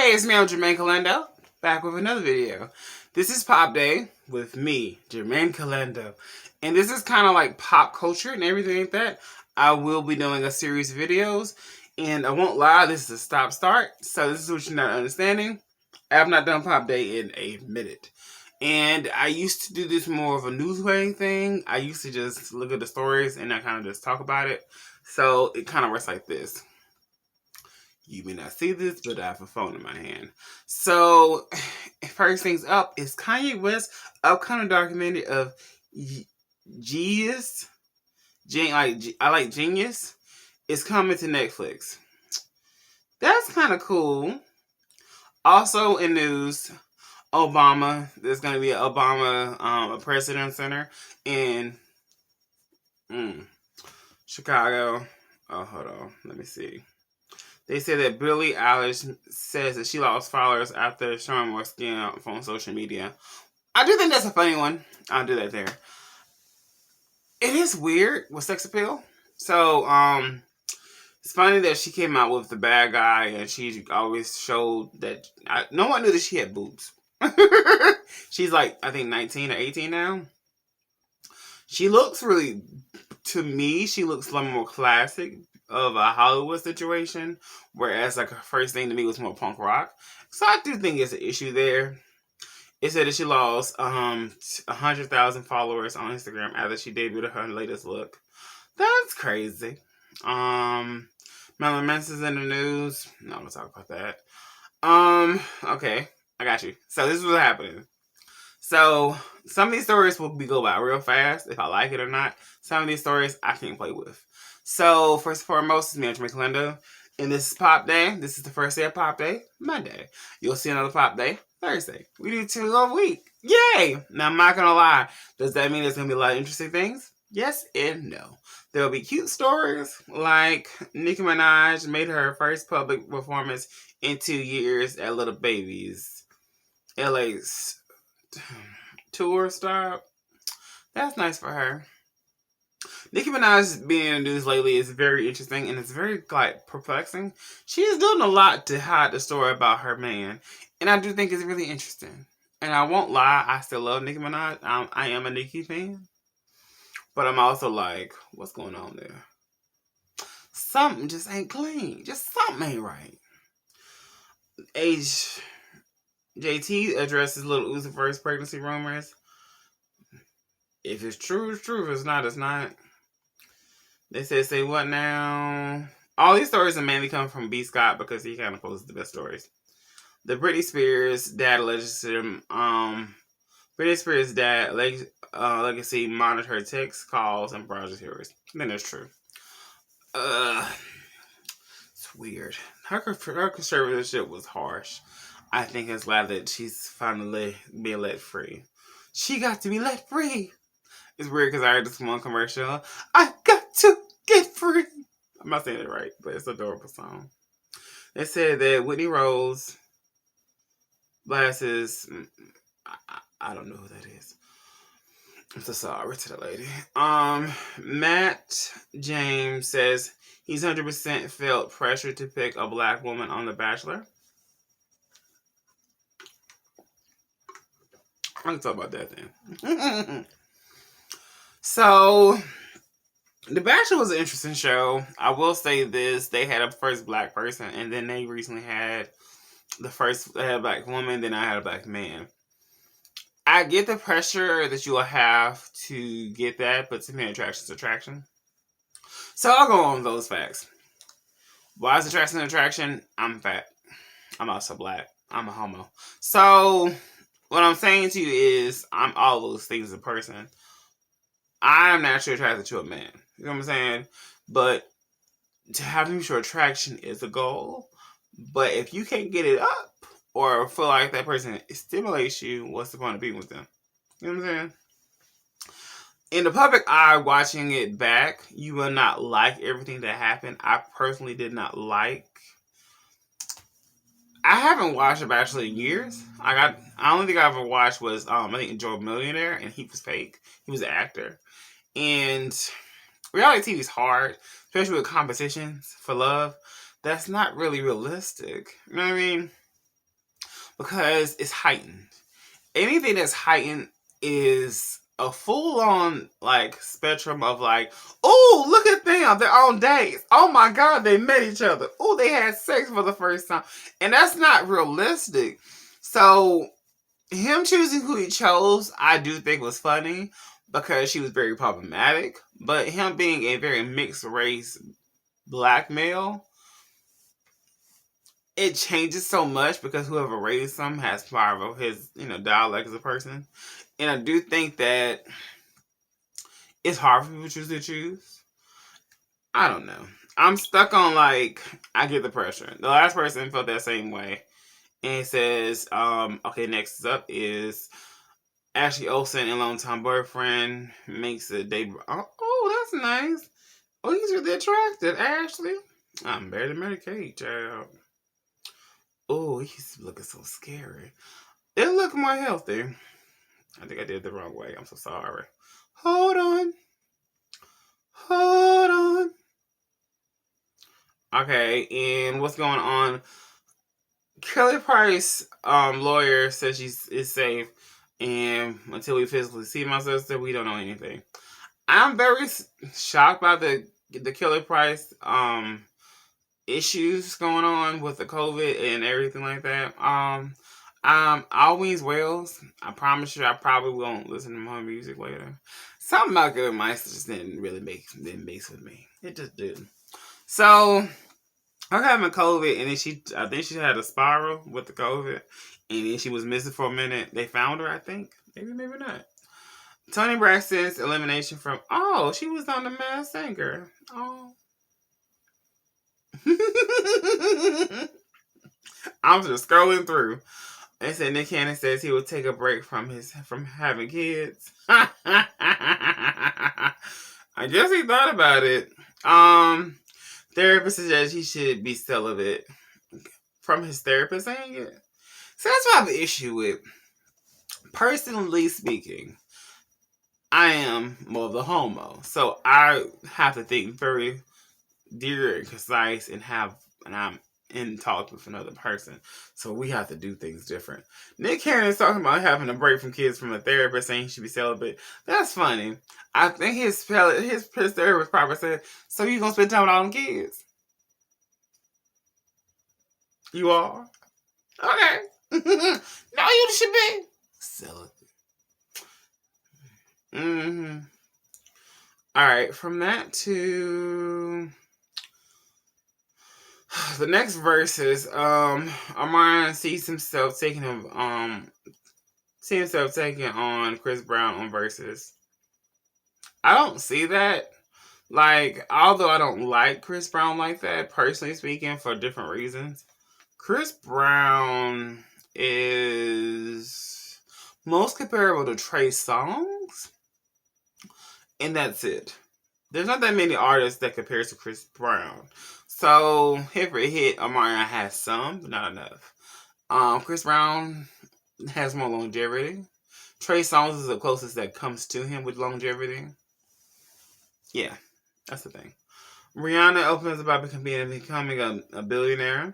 Hey, it's me, I'm Jermaine Callando, back with another video. This is Pop Day with me, Jermaine Callando. And this is kind of like pop culture and everything like that. I will be doing a series of videos. And I won't lie, this is a stop-start. So this is what you're not understanding. I have not done Pop Day in a minute. And I used to do this more of a newsworthy thing. I used to just look at the stories and I kind of just talk about it. So it kind of works like this. You may not see this, but I have a phone in my hand. So, first things up is Kanye West's upcoming documentary of Genius. I like Genius. It's coming to Netflix. That's kind of cool. Also in news, Obama. There's going to be an Obama a president center in Chicago. Oh, hold on. Let me see. They said that Billie Eilish says that she lost followers after showing more skin on social media. I do think that's a funny one. I'll do that there. It is weird with sex appeal. So, it's funny that she came out with the bad guy and she always showed that no one knew that she had boobs. She's like, I think 19 or 18 now. She looks really, to me, she looks a lot more classic of a Hollywood situation, whereas like her first thing to me was more punk rock. So I do think it's an issue there. It said that she lost 100,000 followers on Instagram after she debuted her latest look. That's crazy. Marilyn Manson's in the news. No, I'm gonna talk about that. Okay, I got you. So this is what's happening. So some of these stories will go by real fast if I like it or not. Some of these stories I can't play with. So, first and foremost, it's me, Jermaine Callando, and this is Pop Day. This is the first day of Pop Day, Monday. You'll see another Pop Day, Thursday. We do 2 a week. Yay! Now, I'm not going to lie. Does that mean there's going to be a lot of interesting things? Yes and no. There will be cute stories, like Nicki Minaj made her first public performance in 2 years at Little Baby's LA's tour stop. That's nice for her. Nicki Minaj being in the news lately is very interesting and it's very perplexing. She is doing a lot to hide the story about her man, and I do think it's really interesting. And I won't lie, I still love Nicki Minaj. I am a Nicki fan, but I'm also like, what's going on there? Something just ain't clean. Just something ain't right. JT addresses Lil Uzi Vert's pregnancy rumors. If it's true, it's true. If it's not, it's not. They said, say what now? All these stories are mainly coming from B. Scott because he kind of posts the best stories. The Britney Spears dad legacy monitored her texts, calls, and browser histories. I think that's true. It's weird. Her conservatorship was harsh. I think it's glad that she's finally being let free. She got to be let free. It's weird because I heard this one commercial. I got to get free. I'm not saying it right, but it's an adorable song. They said that Whitney Rose glasses. I don't know who that is. I'm so sorry to the lady. Matt James says he's 100% felt pressure to pick a black woman on The Bachelor. I can talk about that then. So, The Bachelor was an interesting show. I will say this. They had a first black person, and then they recently had they had a black woman, then I had a black man. I get the pressure that you will have to get that, but to me, attraction is attraction. So, I'll go on those facts. Why is attraction an attraction? I'm fat. I'm also black. I'm a homo. So, what I'm saying to you is, I'm all those things as a person. I'm naturally attracted to a man. You know what I'm saying? But to have mutual attraction is a goal. But if you can't get it up or feel like that person stimulates you, what's the point of being with them? You know what I'm saying? In the public eye, watching it back, you will not like everything that happened. I personally did not like. I haven't watched The Bachelor in years. I only thing I ever watched was I think Joe Millionaire, and he was fake. He was an actor. And reality TV is hard, especially with competitions for love. That's not really realistic. You know what I mean? because it's heightened. Anything that's heightened is a full-on like spectrum of like, oh, look at them, they're on dates. Oh my God, they met each other. Oh, they had sex for the first time. And that's not realistic. So him choosing who he chose, I do think was funny because she was very problematic. But him being a very mixed race black male, it changes so much because whoever raised him has part of his, dialect as a person. And I do think that it's hard for people to choose. I don't know. I'm stuck on like, I get the pressure. The last person felt that same way. And it says, okay, next up is Ashley Olsen and longtime boyfriend makes a date. Oh, that's nice. Oh, he's really attractive, Ashley. I'm better than Medicaid, child. Oh, he's looking so scary. It look more healthy. I think I did it the wrong way. I'm so sorry. Hold on. Hold on. Okay, and what's going on? Kelly Price, lawyer, says is safe, and until we physically see my sister, we don't know anything. I'm very shocked by the Kelly Price issues going on with the COVID and everything like that. Always Wells. I promise you, I probably won't listen to more music later. Something about Kelly Price just didn't mix with me. It just didn't. So her having COVID, and then I think she had a spiral with the COVID, and then she was missing for a minute. They found her, I think. Maybe not. Toni Braxton's elimination from, she was on The Masked Singer. Oh. I'm just scrolling through. They said Nick Cannon says he will take a break from having kids. I guess he thought about it. Therapist suggests he should be celibate. From his therapist saying it. So that's what I have an issue with. Personally speaking, I am more of the homo. So I have to think very dear and concise and I'm in talk with another person. So we have to do things different. Nick Cannon is talking about having a break from kids from a therapist saying he should be celibate. That's funny. I think his therapist probably said, so you gonna spend time with all them kids? You are? Okay. No, you should be celibate. Mm-hmm. Alright, from that to the next verse is Omarion sees himself taking on Chris Brown on verses. I don't see that. Like, although I don't like Chris Brown like that, personally speaking, for different reasons, Chris Brown is most comparable to Trey Songz, and that's it. There's not that many artists that compares to Chris Brown. So, hit for hit, Omarion has some, but not enough. Chris Brown has more longevity. Trey Songz is the closest that comes to him with longevity. Yeah, that's the thing. Rihanna opens about becoming a billionaire.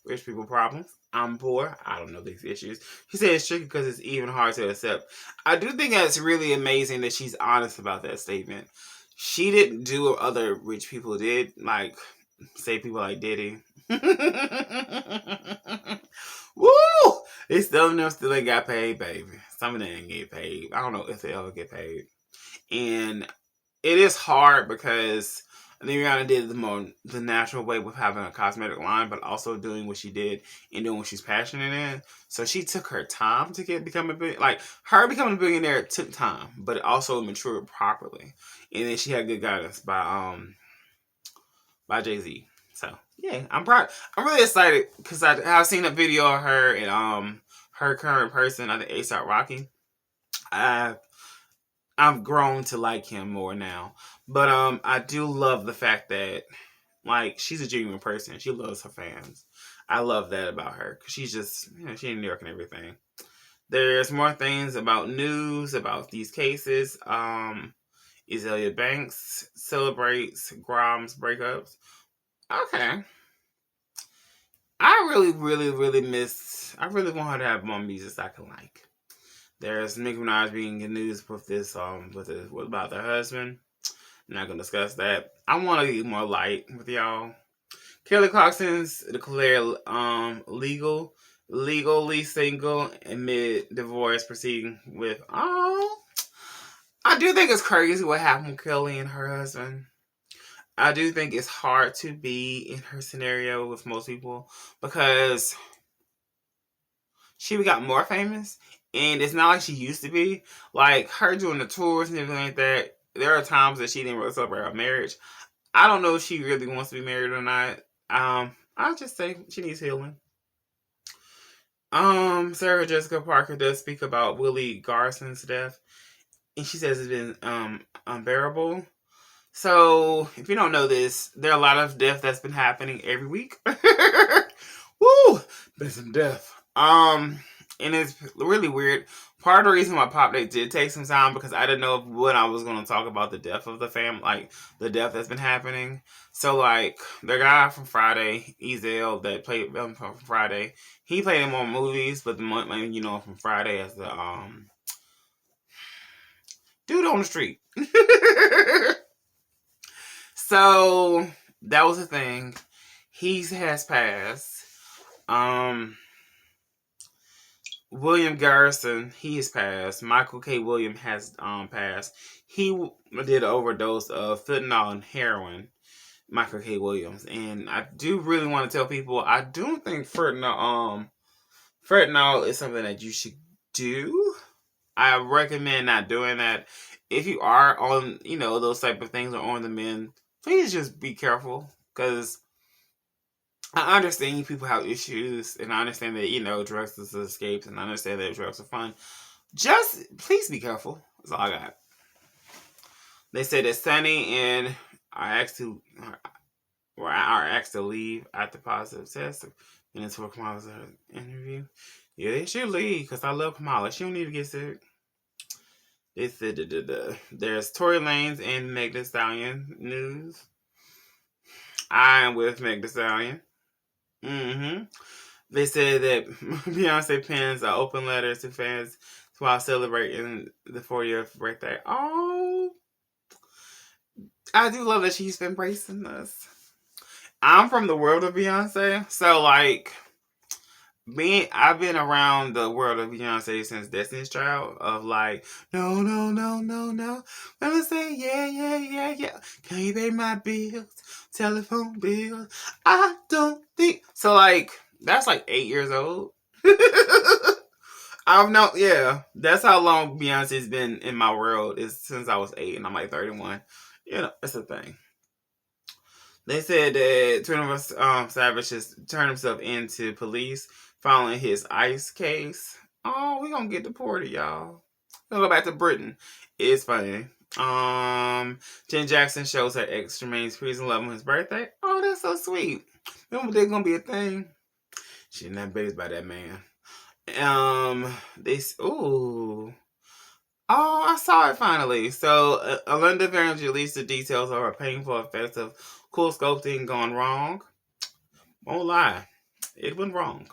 Rich people problems. I'm poor. I don't know these issues. She said it's tricky because it's even hard to accept. I do think that's really amazing that she's honest about that statement. She didn't do what other rich people did, like, say, people like Diddy. Woo! Some of them still ain't got paid, baby. Some of them ain't get paid. I don't know if they ever get paid. And it is hard because I think Rihanna did the natural way with having a cosmetic line, but also doing what she did and doing what she's passionate in. So she took her time to become a billionaire. Like, her becoming a billionaire took time, but it also matured properly. And then she had good guidance by Jay-Z. So yeah, I'm proud. I'm really excited because I've seen a video of her and her current person, I think A$AP Rocky. I've grown to like him more now. But I do love the fact that, like, she's a genuine person. She loves her fans. I love that about her. Because she's just, she's in New York and everything. There's more things about news, about these cases. Azealia Banks celebrates Grimes breakups. Okay. I really, really, really miss. I really want her to have more music I can like. There's Nicki Minaj being in news with this what about their husband. I'm not gonna discuss that. I want to get more light with y'all. Kelly Clarkson's declared legally single amid divorce proceeding with I do think it's crazy what happened with Kelly and her husband. I do think it's hard to be in her scenario with most people because she got more famous and it's not like she used to be. Like her doing the tours and everything like that. There are times that she didn't really celebrate her marriage. I don't know if she really wants to be married or not. I'll just say she needs healing. Sarah Jessica Parker does speak about Willie Garson's death, and she says it's been unbearable. So, if you don't know this, there are a lot of death that's been happening every week. Woo! Been some death. And it's really weird. Part of the reason why Pop Day did take some time because I didn't know when I was going to talk about the death of the family, like the death that's been happening. So, like the guy from Friday, Ezel, that played from Friday, he played in more movies, but the one, from Friday as the dude on the street. So that was the thing. He has passed. William Garrison, he has passed. Michael K. Williams has passed. He did an overdose of fentanyl and heroin. Michael K. Williams, and I do really want to tell people I don't think fentanyl is something that you should do. I recommend not doing that. If you are on, those type of things or on the men, please just be careful because I understand people have issues, and I understand that, drugs is escapes, and I understand that drugs are fun. Just, please be careful. That's all I got. They said that Sonny and are asked to leave after positive test. And it's for Kamala's interview. Yeah, they should leave, because I love Kamala. She don't need to get sick. They said there's Tory Lanez and Meg Thee Stallion news. I am with Meg Thee Stallion. They said that Beyonce pens an open letter to fans while celebrating the 40th birthday. Oh, I do love that she's embracing this. I'm from the world of Beyonce, so like, I've been around the world of Beyonce since Destiny's Child. Of like, no, no, no, no, no. Let me say, yeah, yeah, yeah, yeah. Can you pay my bills? Telephone bills. I don't think so. Like, that's like 8 years old. I've known, yeah. That's how long Beyonce's been in my world. Is since I was 8 and I'm like 31. It's a thing. They said that 21 Savage has turned himself into police following his ICE case. Oh, we gonna get deported, y'all. We're gonna go back to Britain. It's funny. Jen Jackson shows her ex Jermaine's prison love on his birthday. Oh, that's so sweet. Remember there's gonna be a thing. She didn't have babies by that man. Oh, I saw it finally. So, Alinda Barnes released the details of her painful effects of cool sculpting gone wrong. Won't lie, it went wrong.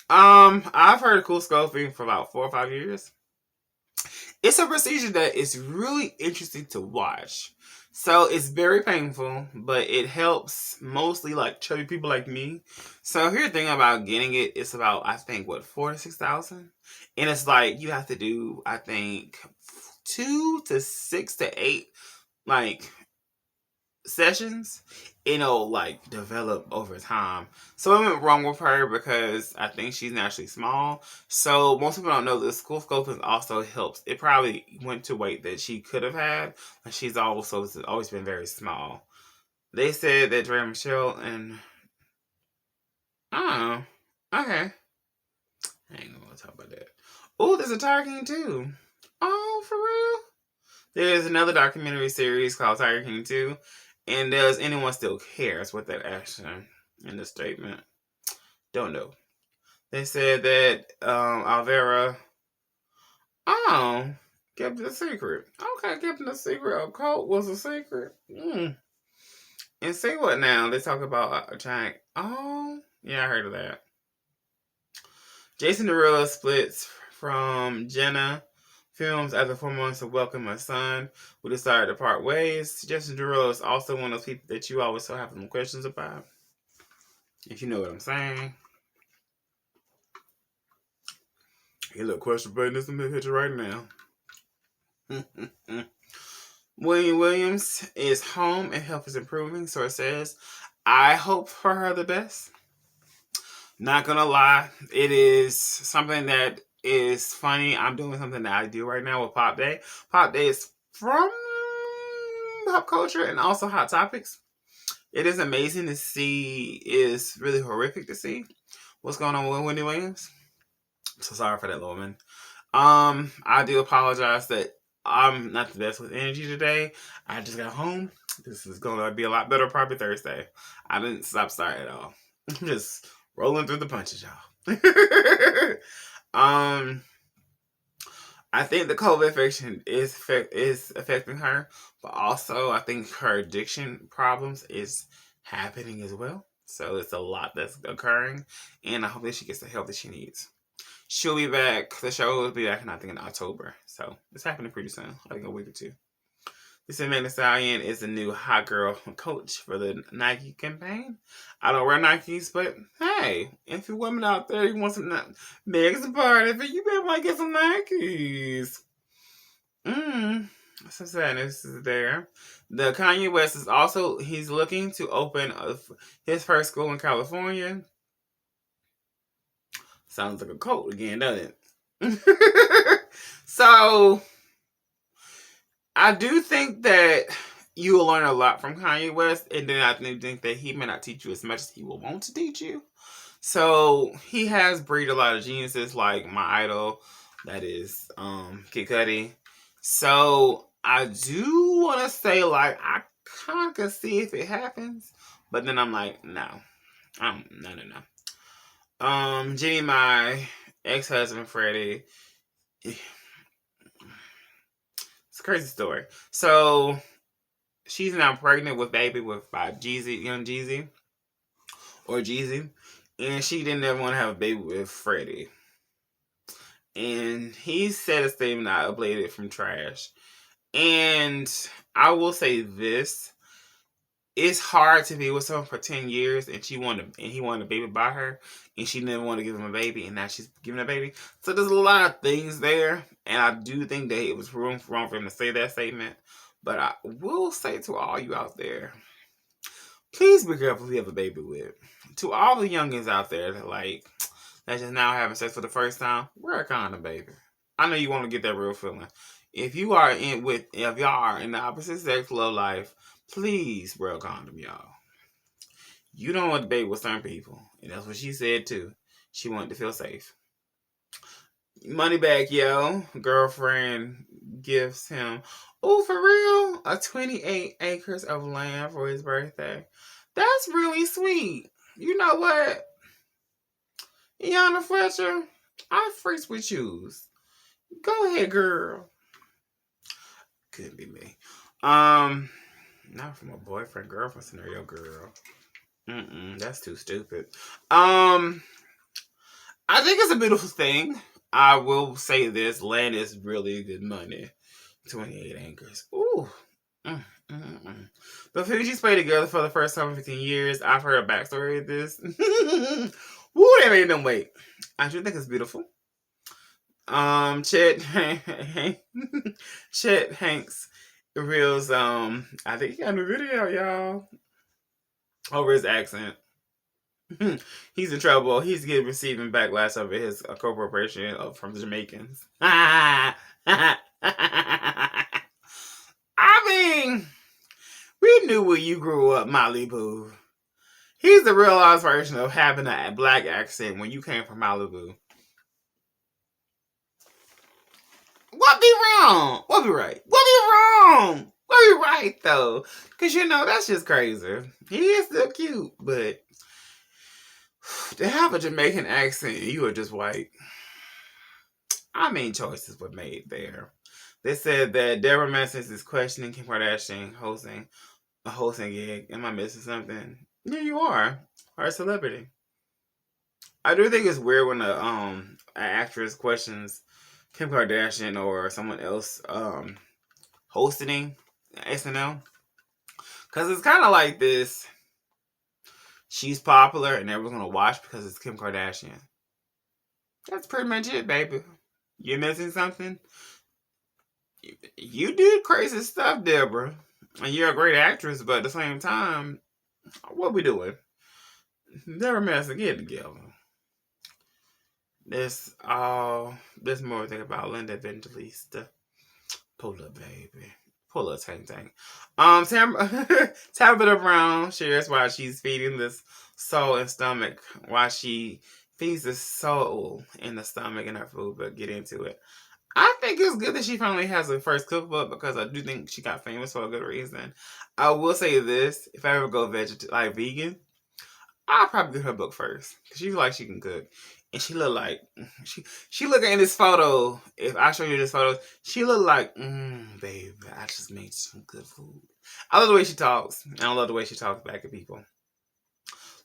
I've heard of cool sculpting for about 4 or 5 years. It's a procedure that is really interesting to watch. So it's very painful, but it helps mostly like chubby people like me. So here's the thing about getting it. It's about, I think, 4 to 6,000. And it's like, you have to do, I think, 2 to 6 to 8, like, sessions. It'll like develop over time. So I went wrong with her because I think she's naturally small. So most people don't know this. School sculpting also helps. It probably went to weight that she could have had, but she's also always been very small. They said that Dre Michelle and I don't know. Okay, I ain't gonna talk about that. Oh, there's a Tiger King too. Oh, for real? There's another documentary series called Tiger King 2. And does anyone still care? Is what they're asking in the statement. Don't know. They said that Alvera, kept it a secret. Okay, kept it a secret. A cult was a secret. And see what now? They talk about a giant. Oh, Yeah, I heard of that. Jason Derulo splits from Jenna Films after 4 months of welcoming a son who decided to part ways. Jason Derulo is also one of those people that you always have some questions about. If you know what I'm saying. He look question button is in the picture right now. William Williams is home and health is improving, so it says. I hope for her the best. Not gonna lie, it is something that is funny. I'm doing something that I do right now with Pop Day. Pop Day is from pop culture and also Hot Topics. It is amazing to see. It's really horrific to see what's going on with Wendy Williams. So sorry for that, little man. I do apologize that I'm not the best with energy today. I just got home. This is gonna be a lot better probably Thursday. I didn't stop starting at all. I'm just rolling through the punches, y'all. I think the COVID infection is affecting her, but also I think her addiction problems is happening as well. So it's a lot that's occurring, and I hope that she gets the help that she needs. She'll be back. The show will be back, I think, in October. So it's happening pretty soon. I think a week or two. This Jermaine Stallion is the new hot girl coach for the Nike campaign. I don't wear Nikes, but hey, if you're women out there, you want some Meg's a part of it, you better might get some Nikes. Some sadness is there. The Kanye West is also, he's looking to open his first school in California. Sounds like a cult again, doesn't it? So, I do think that you will learn a lot from Kanye West, and then I think that he may not teach you as much as he will want to teach you. So, he has breeded a lot of geniuses, like my idol, that is Kid Cudi. So, I do want to say, like, I kind of can see if it happens, but then I'm like, no. No. Jenny, my ex-husband, Freddie. It's a crazy story. So, she's now pregnant with baby by Jeezy, young Jeezy. Or Jeezy. And she didn't ever want to have a baby with Freddie. And he said a statement I uploaded from trash. And I will say this. It's hard to be with someone for 10 years and he wanted a baby by her and she didn't want to give him a baby and now she's giving a baby. So there's a lot of things there and I do think that it was wrong for him to say that statement. But I will say to all you out there, please be careful who you have a baby with. To all the youngins out there that's just now having sex for the first time, wear a condom, baby. I know you want to get that real feeling. If y'all are in the opposite sex love life, please wear a condom, y'all. You don't want to debate with certain people. And that's what she said, too. She wanted to feel safe. Money back, yo. Girlfriend gives him, oh, for real? A 28 acres of land for his birthday. That's really sweet. You know what? Iana Fletcher, I freaks with yous. Go ahead, girl. Couldn't be me. Not from a boyfriend girlfriend scenario, girl. That's too stupid. I think it's a beautiful thing. I will say this: land is really good money. 28 acres. Ooh. The Fugees played together for the first time in 15 years. I've heard a backstory of this. Woo, they made them wait. I do think it's beautiful. Chet Hanks reveals, I think he got a new video, y'all, over his accent. He's in trouble. He's receiving backlash over his corporation from the Jamaicans. I mean, we knew when you grew up, Malibu. He's the realized version of having a black accent when you came from Malibu. What be wrong? What be right? What be wrong? What be right, though? Because, that's just crazy. He is still cute, but to have a Jamaican accent, you are just white. I mean, choices were made there. They said that Deborah Messens is questioning Kim Kardashian hosting a hosting gig. Am I missing something? Yeah, you are. Her celebrity. I do think it's weird when an actress questions Kim Kardashian or someone else hosting SNL, because it's kind of like this. She's popular and everyone's gonna watch because it's Kim Kardashian. That's pretty much it, baby. You're missing something. You did crazy stuff, Deborah, and you're a great actress. But at the same time, what we doing? Never mess again together. There's more to think about Linda Evangelista. Pull up, baby. Pull up, tank tank. Tabitha Brown shares why she's feeding this soul and stomach. Why she feeds the soul in the stomach in her food. But get into it. I think it's good that she finally has her first cookbook because I do think she got famous for a good reason. I will say this: if I ever go vegan, I'll probably get her book first because she like she can cook, and she look like she looking in this photo. If I show you this photo, she look like babe. I just made some good food. I love the way she talks, and I love the way she talks back at people.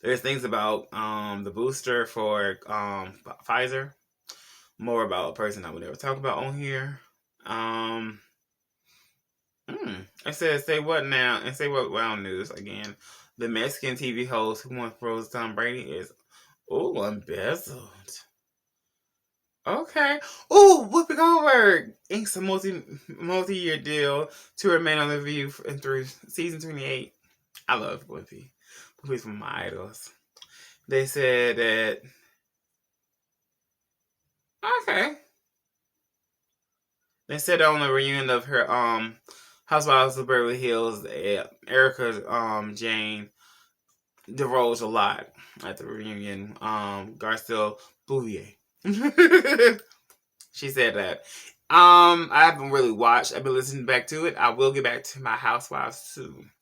There's things about the booster for Pfizer. More about a person I would never talk about on here. It says, say what now? And say what wow news again. The Mexican TV host who once froze Tom Brady is, embezzled. Okay. Whoopi Goldberg inks a multi-year deal to remain on The View through season 28. I love Whoopi. Whoopi's one of my idols. They said that. Okay. They said on the reunion of her Housewives of Beverly Hills, Erica Jane divulged a lot at the reunion. Garcelle Bouvier. She said that. I haven't really watched. I've been listening back to it. I will get back to my Housewives soon.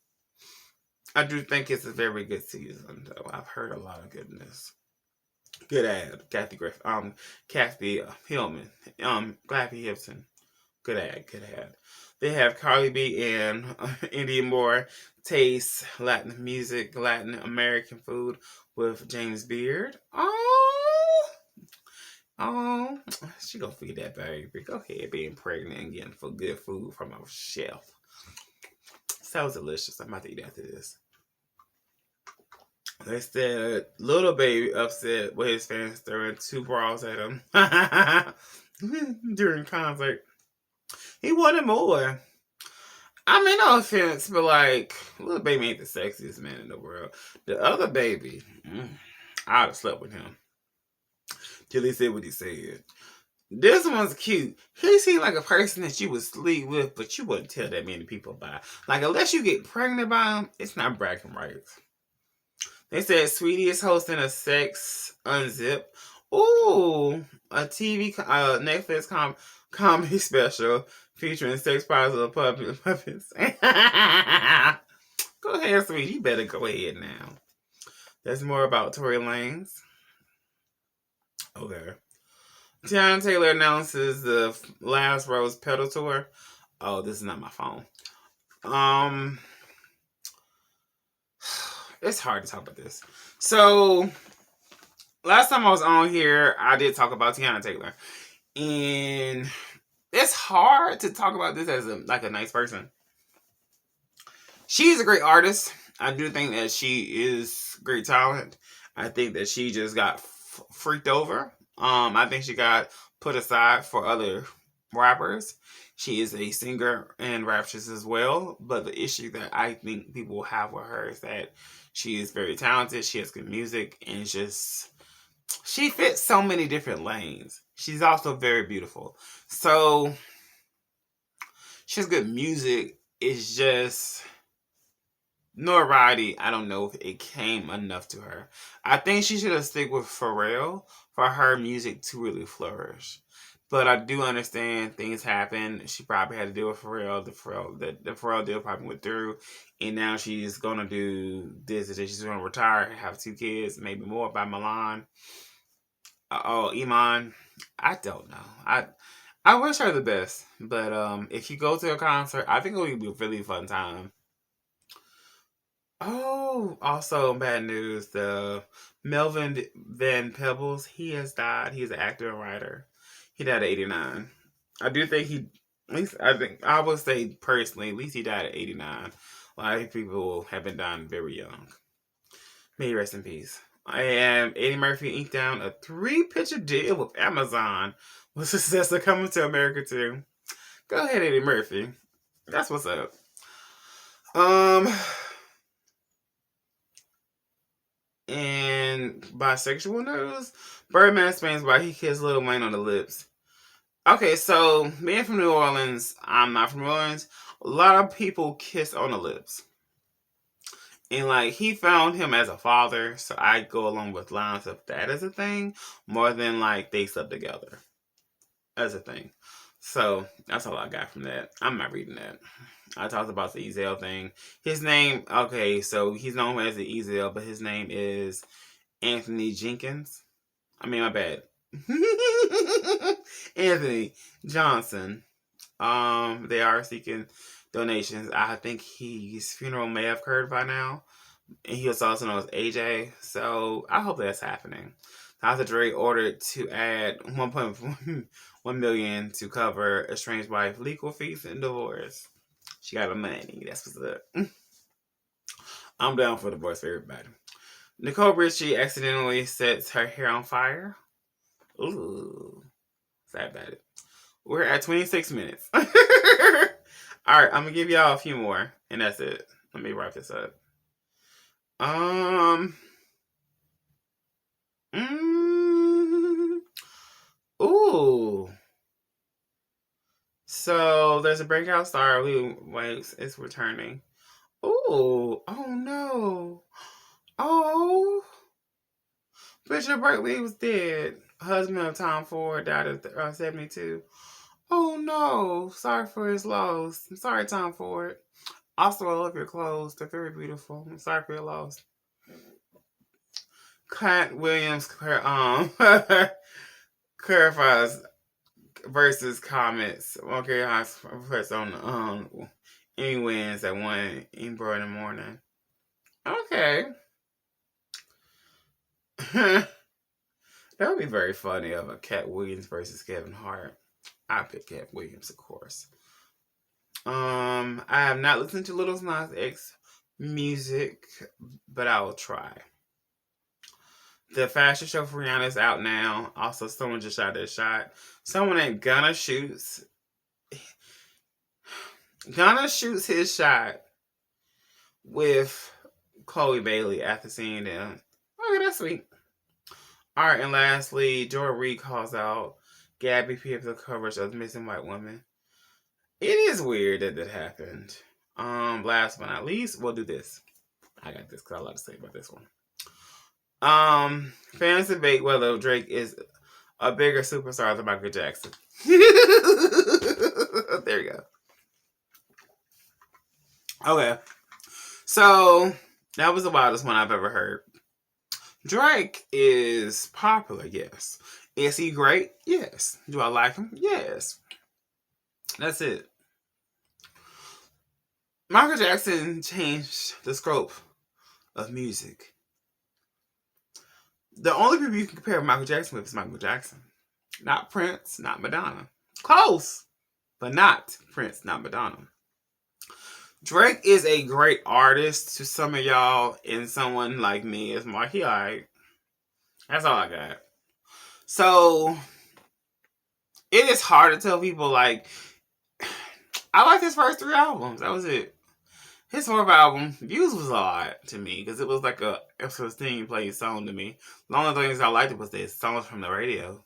I do think it's a very good season, though. I've heard a lot of goodness. Good ad, Kathy Griffin. Kathy Hillman. Kathy Gibson. Good ad. They have Cardi B and India Moore taste Latin music, Latin American food with James Beard. Oh, she gonna feed that baby. Go ahead, being pregnant and getting for good food from a chef. Sounds delicious. I'm about to eat after this. They said little baby upset with his fans throwing 2 bras at him during concert. He wanted more. I mean, no offense, but like, little baby ain't the sexiest man in the world. The other baby, I'd have slept with him. Till he said what he said. This one's cute. He seemed like a person that you would sleep with, but you wouldn't tell that many people about. Like, unless you get pregnant by him, it's not bragging rights. They said Sweetie is hosting a sex unzip. Ooh, a TV, Netflix comedy special featuring sex positive puppets. Go ahead, Sweetie. You better go ahead now. That's more about Tory Lanez. Okay. Tiana Taylor announces the Last Rose pedal tour. Oh, this is not my phone. It's hard to talk about this. So, last time I was on here, I did talk about Tiana Taylor. And it's hard to talk about this as a nice person. She's a great artist. I do think that she is great talent. I think that she just got freaked over. I think she got put aside for other rappers. She is a singer and raptress as well. But the issue that I think people have with her is that she is very talented. She has good music. And she fits so many different lanes. She's also very beautiful. So, she has good music. It's just notoriety. I don't know if it came enough to her. I think she should have stuck with Pharrell for her music to really flourish. But I do understand things happen. She probably had to deal with Pharrell. The Pharrell deal probably went through. And now she's going to do this. She's going to retire and have 2 kids, maybe more, by Milan. Iman. I don't know. I wish her the best. But if you go to a concert, I think it would be a really fun time. Oh, also bad news. The Melvin Van Pebbles, he has died. He's an actor and writer. He died at 89. I do think he, at least I think, I would say personally, at least he died at 89. A lot of people have been dying very young. May he rest in peace. And Eddie Murphy inked down a 3-picture deal with Amazon with successor coming to America too. Go ahead, Eddie Murphy. That's what's up. And bisexual news, Birdman explains why he kissed Lil Wayne on the lips. Okay, so being from New Orleans, I'm not from New Orleans. A lot of people kiss on the lips. And like he found him as a father, so I go along with lines of that as a thing more than like they slept together as a thing. So that's all I got from that. I'm not reading that. I talked about the Ezel thing. His name, okay, so he's known as the Ezel, but his name is Anthony Jenkins. I mean, my bad. Anthony Johnson. They are seeking donations. I think his funeral may have occurred by now. And he was also known as AJ. So I hope that's happening. Dr. Dre ordered to add 1.1 million to cover estranged wife legal fees and divorce. She got the money. That's what's up. I'm down for divorce for everybody. Nicole Richie accidentally sets her hair on fire. Ooh. Sad about it. We're at 26 minutes. Alright, I'm gonna give y'all a few more, and that's it. Let me wrap this up. Ooh. So there's a breakout star who waits is returning. Ooh. Oh no. Oh. Bishop Berkeley was dead. Husband of Tom Ford died at 72. Oh no. Sorry for his loss. I'm sorry, Tom Ford. Also, I love your clothes. They're very beautiful. I'm sorry for your loss. Cat Williams clarifies versus comments. Okay, I press on any wins at 1 in the morning. Okay. That would be very funny of a Cat Williams versus Kevin Hart. I pick Cat Williams, of course. I have not listened to Little Nas X music, but I will try. The fashion show for Rihanna is out now. Also, someone just shot their shot. Someone named Gunna shoots his shot with Chloe Bailey after seeing them. Okay, that's sweet. Alright, and lastly, Joy Reid calls out Gabby P for the coverage of the missing white woman. It is weird that happened. Last but not least, we'll do this. I got this because I have a lot to say about this one. Fans debate whether Drake is a bigger superstar than Michael Jackson. There you go. Okay. So, that was the wildest one I've ever heard. Drake is popular, yes. Is he great? Yes. Do I like him? Yes. That's it. Michael Jackson changed the scope of music. The only people you can compare Michael Jackson with is Michael Jackson. Not Prince, not Madonna. Close, but not Prince, not Madonna. Drake is a great artist to some of y'all, and someone like me is more, he alright. That's all I got. So, it is hard to tell people, like, I like his first 3 albums. That was it. His 4th album, Views, was a lot to me because it was like a episode thing playing song to me. The only things I liked was the songs from the radio.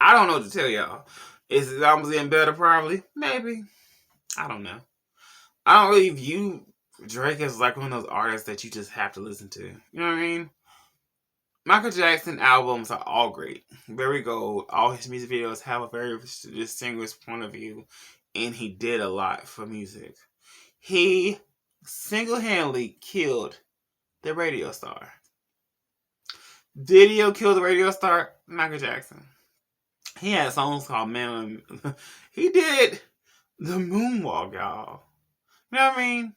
I don't know what to tell y'all. Is his albums getting better? Probably. Maybe. I don't know. I don't really view Drake as like one of those artists that you just have to listen to. You know what I mean? Michael Jackson albums are all great. Very gold. All his music videos have a very distinguished point of view. And he did a lot for music. He single-handedly killed the radio star. Diddy kill the radio star? Michael Jackson. He had songs called Man. He did the moonwalk, y'all. You know what I mean?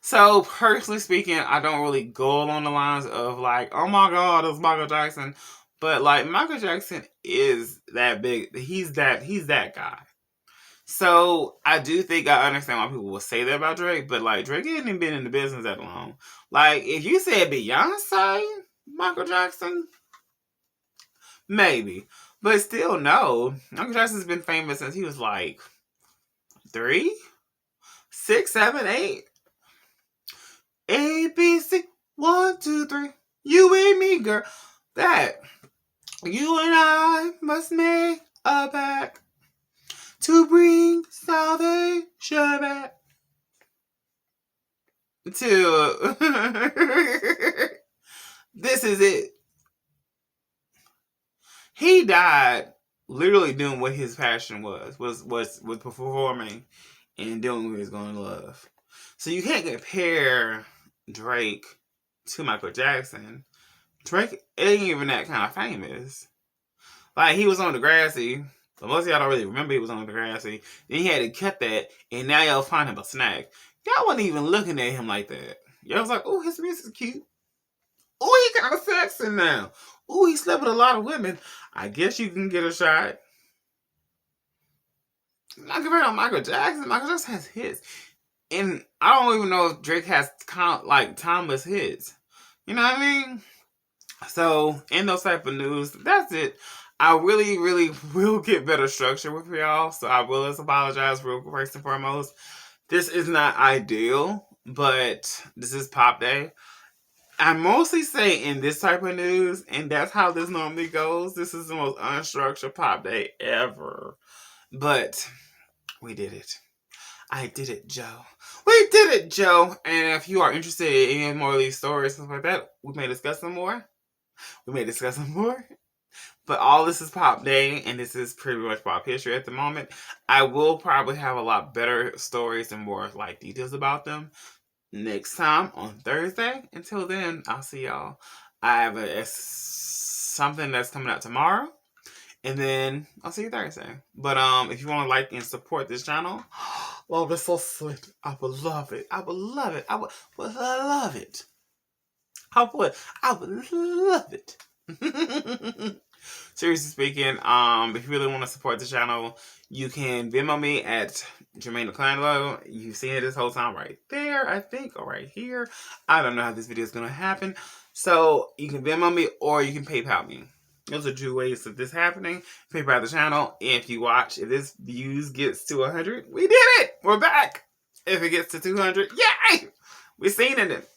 So, personally speaking, I don't really go along the lines of like, oh my God, it's Michael Jackson. But like, Michael Jackson is that big. He's that guy. So, I do think I understand why people will say that about Drake. But like, Drake hasn't even been in the business that long. Like, if you said Beyonce, Michael Jackson, maybe. But still, no. Michael Jackson's been famous since he was like 3, 6, 7, 8. A, B, C, 1, 2, 3. You and me, girl. That. You and I must make a pact to bring salvation back to. This is it. He died literally doing what his passion was performing and doing what he was going to love. So you can't compare Drake to Michael Jackson. Drake ain't even that kind of famous. Like, he was on Degrassi, but most of y'all don't really remember he was on Degrassi. Then he had to cut that, and now y'all find him a snack. Y'all wasn't even looking at him like that. Y'all was like, oh, his music's cute. Oh, he kind of sexy now. Oh, he slept with a lot of women. I guess you can get a shot. Not compared to Michael Jackson. Michael Jackson has hits. And I don't even know if Drake has like timeless hits. You know what I mean? So, in those type of news, that's it. I really, really will get better structure with y'all. So, I will just apologize real first and foremost. This is not ideal, but this is Pop Day. I mostly say in this type of news, and that's how this normally goes. This is the most unstructured Pop Day ever. But we did it. I did it, Joe. We did it, Joe. And if you are interested in any more of these stories, stuff like that, we may discuss them more. But all this is Pop Day, and this is pretty much pop history at the moment. I will probably have a lot better stories and more like details about them next time on Thursday. Until then, I'll see y'all. I have something that's coming out tomorrow. And then I'll see you Thursday. But if you want to like and support this channel, well, that's so sweet. I would love it. I would love it. I would love it. I would love it. Seriously speaking, if you really want to support the channel, you can Venmo me at Jermaine Callando. You've seen it this whole time right there, I think, or right here. I don't know how this video is going to happen. So you can Venmo me or you can PayPal me. Those are 2 ways of this happening. PayPal the channel. If you watch, if this views gets to 100, we did it. We're back. If it gets to 200, yay! We're seeing it.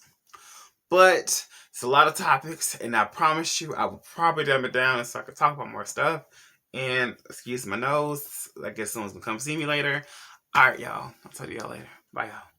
But it's a lot of topics, and I promise you, I will probably dumb it down so I can talk about more stuff. And excuse my nose. I guess someone's gonna come see me later. All right, y'all. I'll talk to y'all later. Bye, y'all.